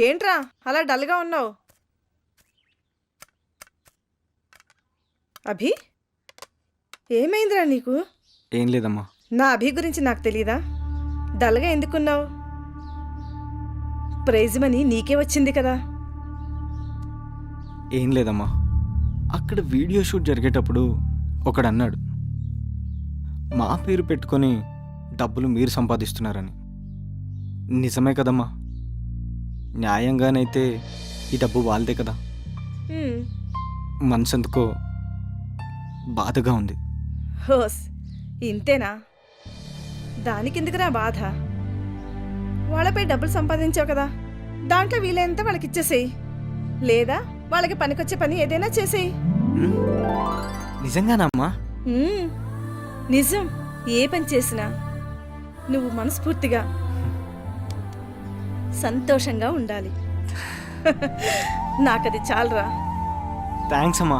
ఏంట్రా అలా డల్గా ఉన్నావు? అభి, ఏమైందిరా నీకు? ఏం లేదమ్మా. నా అభి గురించి నాకు తెలీదా? డల్గా ఎందుకున్నావు? ప్రైజ్ మనీ నీకే వచ్చింది కదా. ఏం లేదమ్మా, అక్కడ వీడియో షూట్ జరిగేటప్పుడు ఒకడు అన్నాడు, మా పేరు పెట్టుకొని డబ్బులు మీరు సంపాదిస్తున్నారని. నిజమే కదమ్మా, న్యాయంగానైతే ఈ డబ్బు వాళ్ళదే కదా. హ్మ్, మనసెందుకో బాధగా ఉంది. హోస్ ఇంతేనా? దానికెందుకురా బాధ? వాళ్ళపై డబ్బులు సంపాదించావు కదా, దాంట్లో వీలైనంత వాళ్ళకి ఇచ్చేసేయి, లేదా వాళ్ళకి పనికొచ్చే పని ఏదైనా చేసేయి. నిజంగానమ్మా? నిజం. ఏ పని చేసినా నువ్వు మనస్ఫూర్తిగా సంతోషంగా ఉండాలి. నాకది చాలరా. థ్యాంక్స్ అమ్మా.